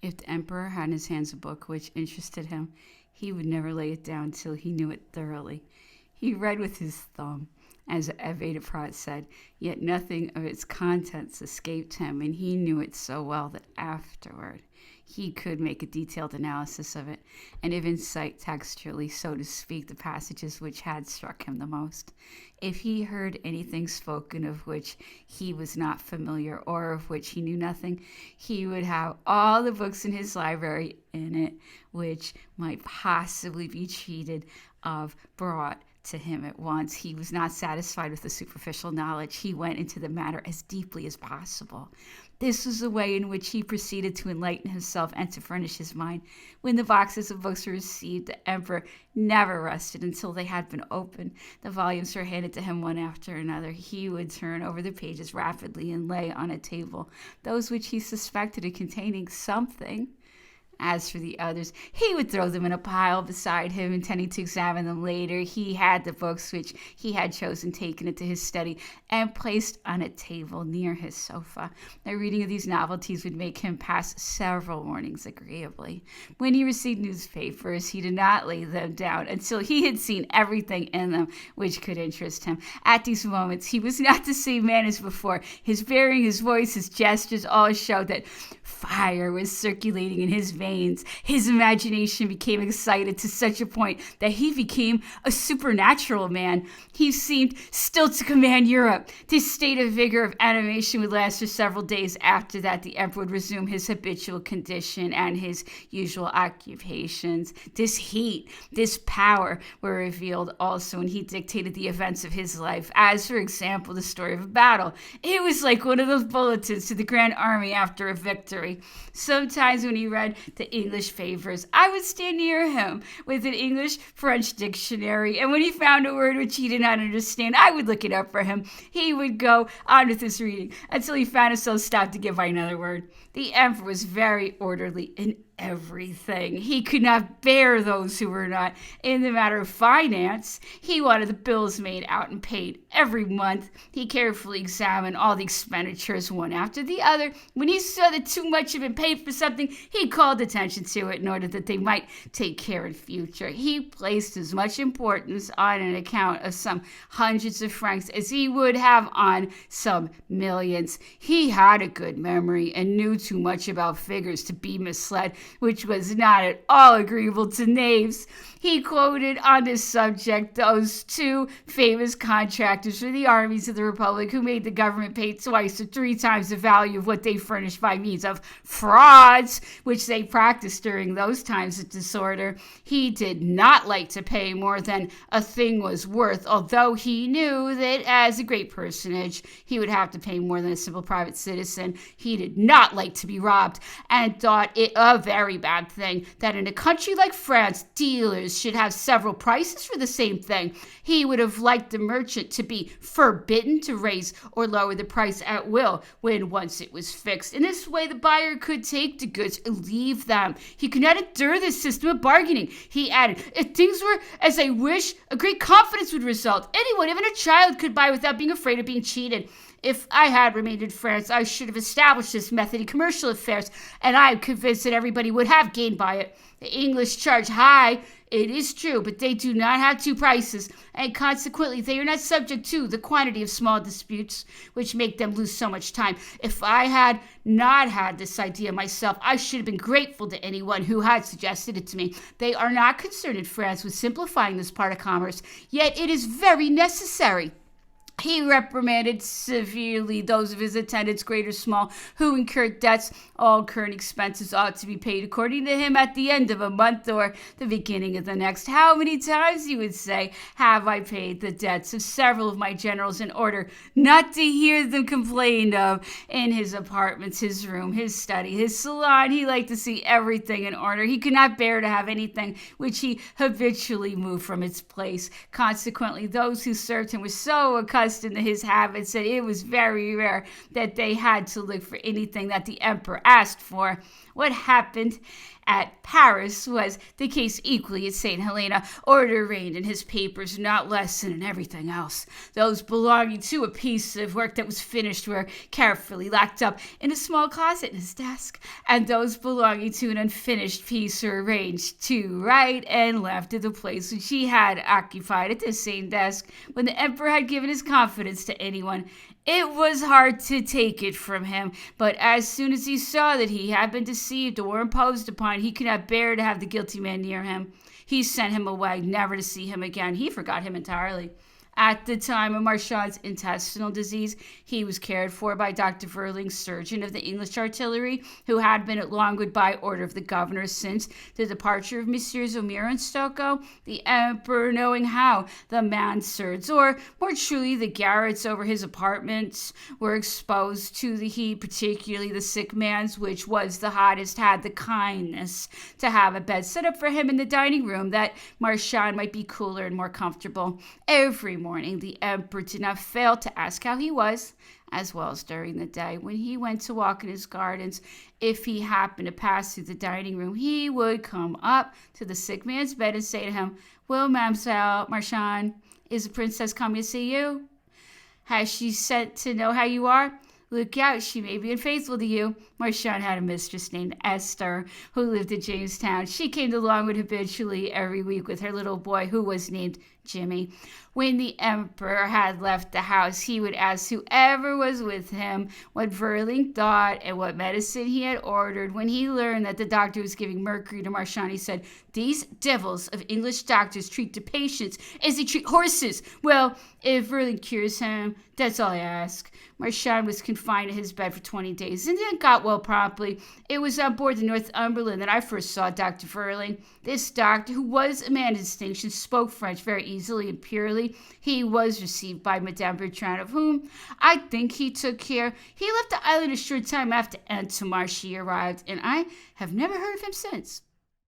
If the emperor had in his hands a book which interested him, he would never lay it down till he knew it thoroughly. He read with his thumb, as Valet said, yet nothing of its contents escaped him, and he knew it so well that afterward he could make a detailed analysis of it, and even cite textually, so to speak, the passages which had struck him the most. If he heard anything spoken of which he was not familiar, or of which he knew nothing, he would have all the books in his library in it which might possibly be treated of brought to him at once. He was not satisfied with the superficial knowledge. He went into the matter as deeply as possible. This was the way in which he proceeded to enlighten himself and to furnish his mind. When the boxes of books were received, the emperor never rested until they had been opened. The volumes were handed to him one after another. He would turn over the pages rapidly and lay on a table those which he suspected of containing something. As for the others, he would throw them in a pile beside him, intending to examine them later. He had the books which he had chosen taken into his study and placed on a table near his sofa. The reading of these novelties would make him pass several mornings agreeably. When he received newspapers, he did not lay them down until he had seen everything in them which could interest him. At these moments, he was not the same man as before. His bearing, his voice, his gestures all showed that fire was circulating in his veins. His imagination became excited to such a point that he became a supernatural man. He seemed still to command Europe. This state of vigor of animation would last for several days. After that, the emperor would resume his habitual condition and his usual occupations. This heat, this power were revealed also when he dictated the events of his life, as, for example, the story of a battle. It was like one of those bulletins to the grand army after a victory. Sometimes when he read the English papers, I would stand near him with an English-French dictionary, and when he found a word which he did not understand, I would look it up for him. He would go on with his reading until he found himself stopped to give by another word. The emperor was very orderly in everything. He could not bear those who were not. In the matter of finance, he wanted the bills made out and paid every month. He carefully examined all the expenditures one after the other. When he saw that too much had been paid for something, he called attention to it in order that they might take care in future. He placed as much importance on an account of some hundreds of francs as he would have on some millions. He had a good memory and knew too much about figures to be misled, which was not at all agreeable to knaves. He quoted on this subject those two famous contractors for the armies of the Republic who made the government pay twice or three times the value of what they furnished by means of frauds, which they practiced during those times of disorder. He did not like to pay more than a thing was worth, although he knew that as a great personage, he would have to pay more than a simple private citizen. He did not like to be robbed and thought it a very bad thing that in a country like France, dealers should have several prices for the same thing. He would have liked the merchant to be forbidden to raise or lower the price at will when once it was fixed. In this way, the buyer could take the goods and leave them. He could not endure this system of bargaining. He added, if things were as I wish, a great confidence would result. Anyone, even a child, could buy without being afraid of being cheated. If I had remained in France, I should have established this method in commercial affairs, and I am convinced that everybody would have gained by it. The English charge high, it is true, but they do not have two prices, and consequently they are not subject to the quantity of small disputes which make them lose so much time. If I had not had this idea myself, I should have been grateful to anyone who had suggested it to me. They are not concerned in France with simplifying this part of commerce, yet it is very necessary. He reprimanded severely those of his attendants, great or small, who incurred debts. All current expenses ought to be paid according to him at the end of a month or the beginning of the next. How many times, he would say, have I paid the debts of several of my generals in order not to hear them complained of? In his apartments, his room, his study, his salon, he liked to see everything in order. He could not bear to have anything which he habitually moved from its place. Consequently, those who served him were so accustomed to his habits that it was very rare that they had to look for anything that the emperor asked for. What happened at Paris was the case equally at St. Helena. Order reigned in his papers, not less than in everything else. Those belonging to a piece of work that was finished were carefully locked up in a small closet in his desk, and those belonging to an unfinished piece were arranged to right and left of the place which he had occupied at the same desk when the emperor had given his confidence to anyone. It was hard to take it from him, but as soon as he saw that he had been deceived or imposed upon, he could not bear to have the guilty man near him. He sent him away, never to see him again. He forgot him entirely. At the time of Marchand's intestinal disease, he was cared for by Dr. Verling, surgeon of the English artillery, who had been at Longwood by order of the governor since the departure of Messieurs O'Meara and Stocco. The emperor, knowing how the mansards, or more truly the garrets over his apartments, were exposed to the heat, particularly the sick man's, which was the hottest, had the kindness to have a bed set up for him in the dining room that Marchand might be cooler and more comfortable. Every morning, the emperor did not fail to ask how he was, as well as during the day. When he went to walk in his gardens, if he happened to pass through the dining room, he would come up to the sick man's bed and say to him, "Well, Mademoiselle Marchand, is the princess coming to see you? Has she sent to know how you are? Look out, she may be unfaithful to you." Marchand had a mistress named Esther who lived at Jamestown. She came to Longwood habitually every week with her little boy who was named Jimmy. When the emperor had left the house, he would ask whoever was with him what Verling thought and what medicine he had ordered. When he learned that the doctor was giving mercury to Marchand, he said, "These devils of English doctors treat the patients as they treat horses. Well, if Verling cures him, that's all I ask." Marchand was confined to his bed for 20 days and then got well promptly. It was on board the Northumberland that I first saw Dr. Verling. This doctor, who was a man of distinction, spoke French very easily and purely. He was received by Madame Bertrand, of whom I think he took care. He left the island a short time after Entomarchi arrived, and I have never heard of him since.